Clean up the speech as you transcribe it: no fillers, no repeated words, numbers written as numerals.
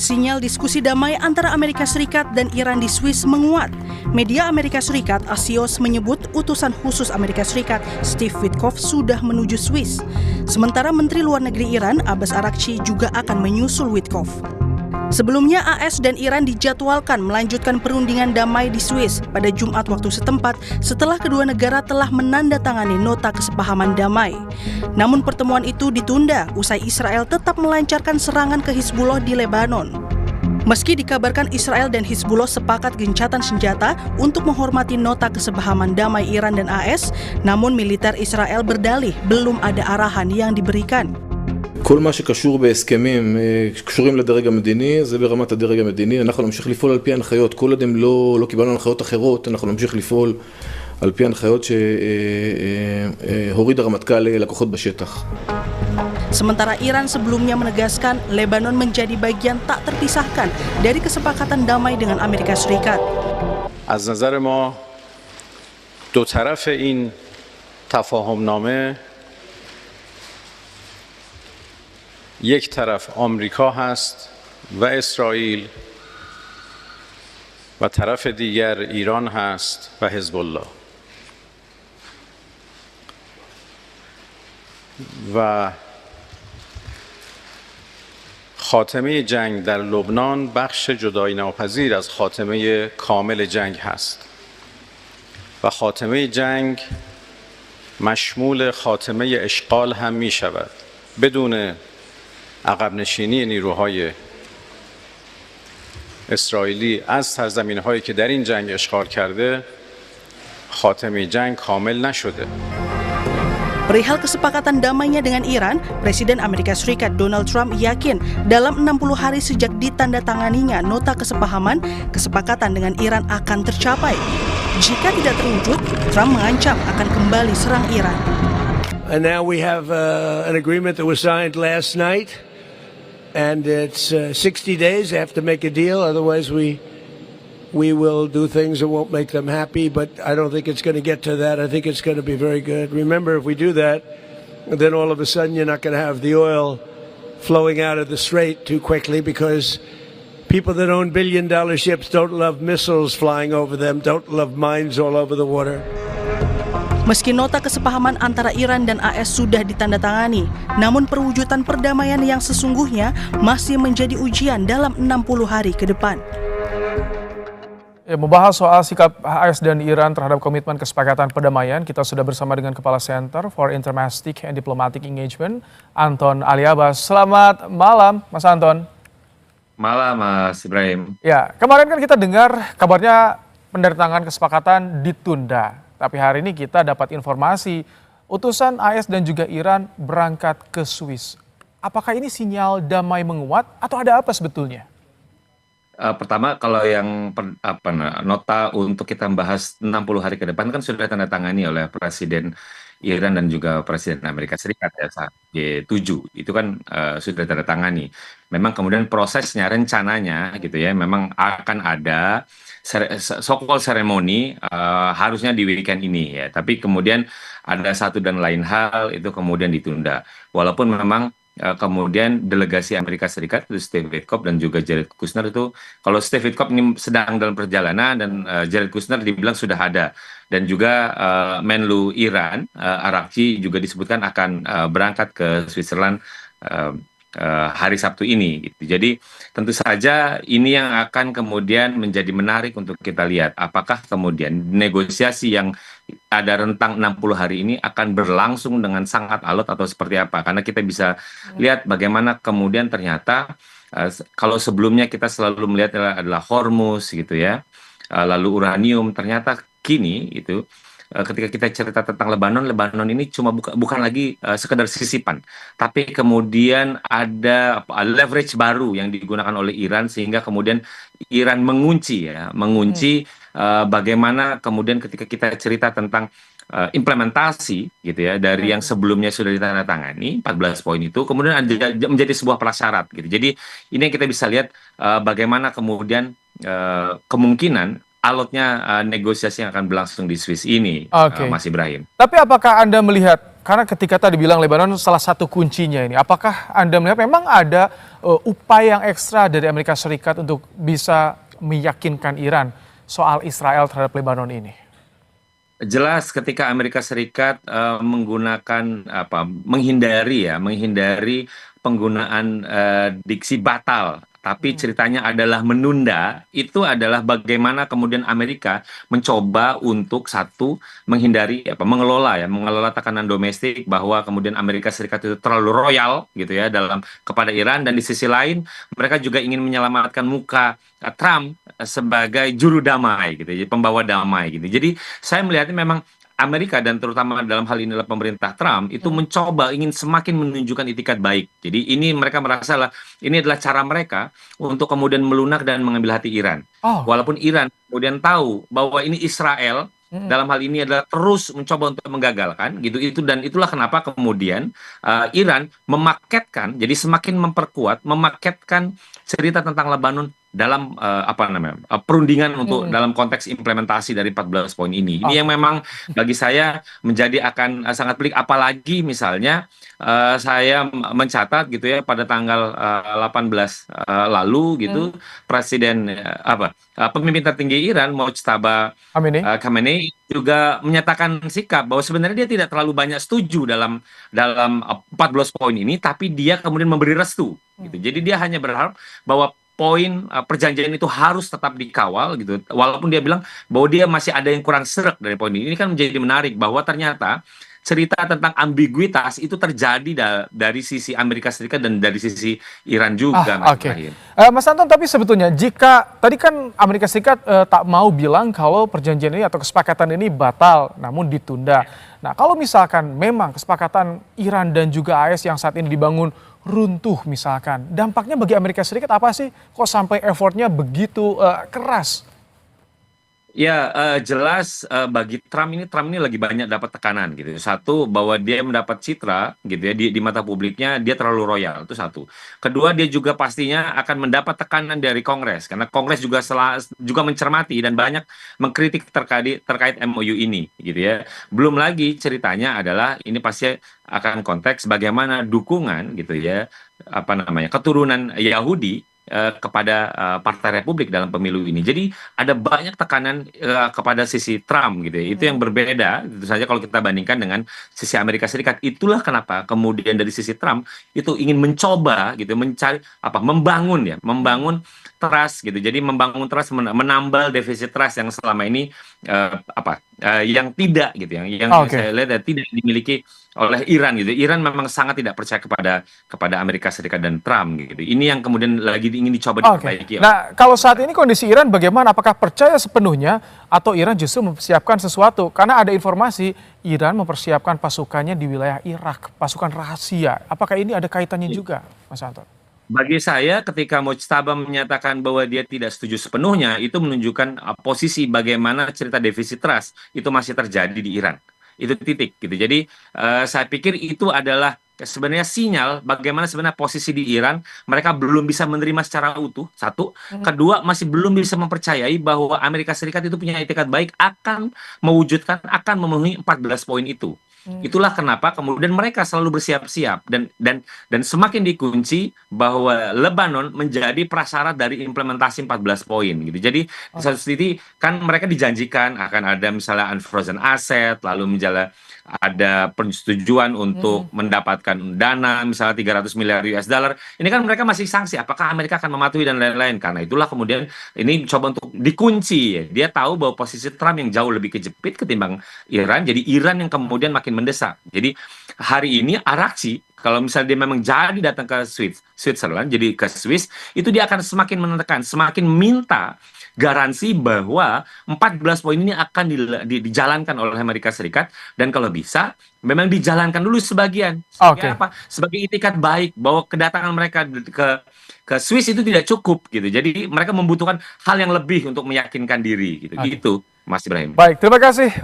Sinyal diskusi damai antara Amerika Serikat dan Iran di Swiss menguat. Media Amerika Serikat, Axios, menyebut utusan khusus Amerika Serikat, Steve Witkoff, sudah menuju Swiss. Sementara Menteri Luar Negeri Iran, Abbas Araghchi, juga akan menyusul Witkoff. Sebelumnya, AS dan Iran dijadwalkan melanjutkan perundingan damai di Swiss pada Jumat waktu setempat setelah kedua negara telah menandatangani nota kesepahaman damai. Namun pertemuan itu ditunda usai Israel tetap melancarkan serangan ke Hizbullah di Lebanon. Meski dikabarkan Israel dan Hizbullah sepakat gencatan senjata untuk menghormati nota kesepahaman damai Iran dan AS, namun militer Israel berdalih belum ada arahan yang diberikan. כל מה שקשור בהסכמים קשורים לדרג המדיני, זה ברמת הדרג המדיני. אנחנו נמשיך לפעול על פי הנחיות. כל עוד הם לא קיבלנו הנחיות אחרות, אנחנו נמשיך לפעול על פי הנחיות שהוריד הרמטכ"ל לכוחות בשטח. Sementara Iran sebelumnya menegaskan Lebanon menjadi bagian tak terpisahkan dari kesepakatan damai dengan Amerika Serikat. از نظر ما دو طرف این تفاهمنامه یک طرف آمریکا هست و اسرائیل و طرف دیگر ایران هست و حزب الله و خاتمه جنگ در لبنان بخش جدایی ناپذیر از خاتمه کامل جنگ هست و خاتمه جنگ مشمول خاتمه اشغال هم می شود بدون عقب نشینی نیروهای اسرائیلی از سرزمین‌هایی که در این جنگ اشغال کرده خاتمه جنگ کامل نشده. Perihal kesepakatan damainya dengan Iran, Presiden Amerika Serikat Donald Trump yakin dalam 60 hari sejak ditandatanganinya nota kesepakatan dengan Iran akan tercapai. Jika tidak terwujud, Trump mengancam akan kembali serang Iran. And now we have an agreement that was signed last night. And it's 60 days. They have to make a deal. Otherwise, we will do things that won't make them happy. But I don't think it's going to get to that. I think it's going to be very good. Remember, if we do that, then all of a sudden you're not going to have the oil flowing out of the strait too quickly because people that own billion-dollar ships don't love missiles flying over them, don't love mines all over the water. Meski nota kesepahaman antara Iran dan AS sudah ditandatangani, namun perwujudan perdamaian yang sesungguhnya masih menjadi ujian dalam 60 hari ke depan. Membahas soal sikap AS dan Iran terhadap komitmen kesepakatan perdamaian, kita sudah bersama dengan Kepala Center for Intermastic and Diplomatic Engagement, Anton Aliabas. Selamat malam, Mas Anton. Malam, Mas Ibrahim. Ya, kemarin kan kita dengar kabarnya penandatanganan kesepakatan ditunda. Tapi hari ini kita dapat informasi utusan AS dan juga Iran berangkat ke Swiss. Apakah ini sinyal damai menguat atau ada apa sebetulnya? Pertama, kalau yang nota untuk kita membahas 60 hari ke depan kan sudah ditandatangani oleh Presiden Iran dan juga Presiden Amerika Serikat ya, saat G7 itu kan sudah ditandatangani. Memang kemudian prosesnya, rencananya gitu ya, memang akan ada so-called seremoni harusnya di weekend ini ya, tapi kemudian ada satu dan lain hal itu kemudian ditunda. Walaupun memang kemudian delegasi Amerika Serikat itu Steve Witkoff dan juga Jared Kushner itu, kalau Steve Witkoff ini sedang dalam perjalanan dan Jared Kushner dibilang sudah ada, dan juga Menlu Iran Araghchi juga disebutkan akan berangkat ke Switzerland hari Sabtu ini gitu. Jadi tentu saja ini yang akan kemudian menjadi menarik untuk kita lihat apakah kemudian negosiasi yang ada rentang 60 hari ini akan berlangsung dengan sangat alot atau seperti apa, karena kita bisa lihat bagaimana kemudian ternyata kalau sebelumnya kita selalu melihat adalah Hormuz gitu ya, lalu uranium, ternyata kini itu ketika kita cerita tentang Lebanon ini cuma bukan lagi sekedar sisipan, tapi kemudian ada leverage baru yang digunakan oleh Iran sehingga kemudian Iran mengunci bagaimana kemudian ketika kita cerita tentang implementasi gitu ya dari yang sebelumnya sudah ditandatangani 14 poin itu kemudian menjadi sebuah prasyarat gitu. Jadi ini yang kita bisa lihat bagaimana kemudian kemungkinan alotnya negosiasi yang akan berlangsung di Swiss ini, Mas Ibrahim. Tapi apakah Anda melihat karena ketika tadi bilang Lebanon salah satu kuncinya ini, apakah Anda melihat memang ada upaya yang ekstra dari Amerika Serikat untuk bisa meyakinkan Iran soal Israel terhadap Lebanon ini? Jelas ketika Amerika Serikat menggunakan menghindari penggunaan diksi batal, tapi ceritanya adalah menunda, itu adalah bagaimana kemudian Amerika mencoba untuk mengelola tekanan domestik, bahwa kemudian Amerika Serikat itu terlalu royal gitu ya kepada Iran, dan di sisi lain mereka juga ingin menyelamatkan muka Trump sebagai juru damai gitu, jadi pembawa damai gitu. Jadi saya melihatnya memang Amerika, dan terutama dalam hal ini adalah pemerintah Trump, itu mencoba ingin semakin menunjukkan itikat baik. Jadi ini mereka merasa ini adalah cara mereka untuk kemudian melunak dan mengambil hati Iran. Walaupun Iran kemudian tahu bahwa ini Israel dalam hal ini adalah terus mencoba untuk menggagalkan gitu, dan itulah kenapa kemudian Iran memaketkan, jadi semakin memaketkan cerita tentang Lebanon dalam perundingan untuk dalam konteks implementasi dari 14 poin ini. Ini yang memang bagi saya menjadi akan sangat pelik, apalagi misalnya saya mencatat gitu ya pada tanggal 18 lalu gitu, Presiden pemimpin tertinggi Iran Mojtaba Khamenei juga menyatakan sikap bahwa sebenarnya dia tidak terlalu banyak setuju dalam 14 poin ini, tapi dia kemudian memberi restu gitu. Jadi dia hanya berharap bahwa poin perjanjian itu harus tetap dikawal gitu, walaupun dia bilang bahwa dia masih ada yang kurang sreg dari poin ini. Ini kan menjadi menarik bahwa ternyata cerita tentang ambiguitas itu terjadi dari sisi Amerika Serikat dan dari sisi Iran juga. Mas Anton, tapi sebetulnya jika tadi kan Amerika Serikat tak mau bilang kalau perjanjian ini atau kesepakatan ini batal namun ditunda. Nah, kalau misalkan memang kesepakatan Iran dan juga AS yang saat ini dibangun runtuh misalkan, dampaknya bagi Amerika Serikat apa sih? Kok sampai effortnya begitu keras? Ya, jelas bagi Trump ini lagi banyak dapat tekanan gitu. Satu, bahwa dia mendapat citra gitu ya di mata publiknya, dia terlalu royal, itu satu. Kedua, dia juga pastinya akan mendapat tekanan dari Kongres, karena Kongres juga mencermati dan banyak mengkritik terkait MOU ini gitu ya. Belum lagi ceritanya adalah ini pasti akan konteks bagaimana dukungan gitu ya, keturunan Yahudi kepada Partai Republik dalam pemilu ini. Jadi ada banyak tekanan kepada sisi Trump gitu ya. Itu yang berbeda tentu saja kalau kita bandingkan dengan sisi Amerika Serikat. Itulah kenapa kemudian dari sisi Trump itu ingin mencoba gitu mencari membangun trust gitu. Jadi membangun trust, menambal defisit trust yang selama ini yang tidak gitu, yang saya lihat tidak dimiliki oleh Iran gitu. Iran memang sangat tidak percaya kepada Amerika Serikat dan Trump gitu. Ini yang kemudian lagi ingin dicoba diperbaiki. Nah, kalau saat ini kondisi Iran bagaimana? Apakah percaya sepenuhnya atau Iran justru mempersiapkan sesuatu? Karena ada informasi Iran mempersiapkan pasukannya di wilayah Irak, pasukan rahasia. Apakah ini ada kaitannya juga, Mas Anton? Bagi saya ketika Mojtaba menyatakan bahwa dia tidak setuju sepenuhnya, itu menunjukkan posisi bagaimana cerita defisit trust itu masih terjadi di Iran. Itu titik gitu. Jadi saya pikir itu adalah sebenarnya sinyal bagaimana sebenarnya posisi di Iran, mereka belum bisa menerima secara utuh, satu. Kedua, masih belum bisa mempercayai bahwa Amerika Serikat itu punya etikat baik akan memenuhi 14 poin itu. Itulah kenapa kemudian mereka selalu bersiap-siap dan semakin dikunci bahwa Lebanon menjadi prasyarat dari implementasi 14 poin gitu. Jadi di satu sisi kan mereka dijanjikan akan ada misalnya unfrozen asset, lalu misalnya ada persetujuan untuk mendapatkan dana misalnya 300 miliar US dollar. Ini kan mereka masih sanksi, apakah Amerika akan mematuhi dan lain-lain. Karena itulah kemudian ini coba untuk dikunci ya. Dia tahu bahwa posisi Trump yang jauh lebih kejepit ketimbang Iran, jadi Iran yang kemudian makin mendesak. Jadi hari ini Arakci kalau misalnya dia memang jadi datang ke Switzerland, jadi ke Swiss, itu dia akan semakin menekan, semakin minta garansi bahwa 14 poin ini akan dijalankan oleh Amerika Serikat, dan kalau bisa memang dijalankan dulu sebagian. Sebagai itikat baik bahwa kedatangan mereka ke Swiss itu tidak cukup gitu. Jadi mereka membutuhkan hal yang lebih untuk meyakinkan diri gitu. Gitu, Mas Ibrahim. Baik, terima kasih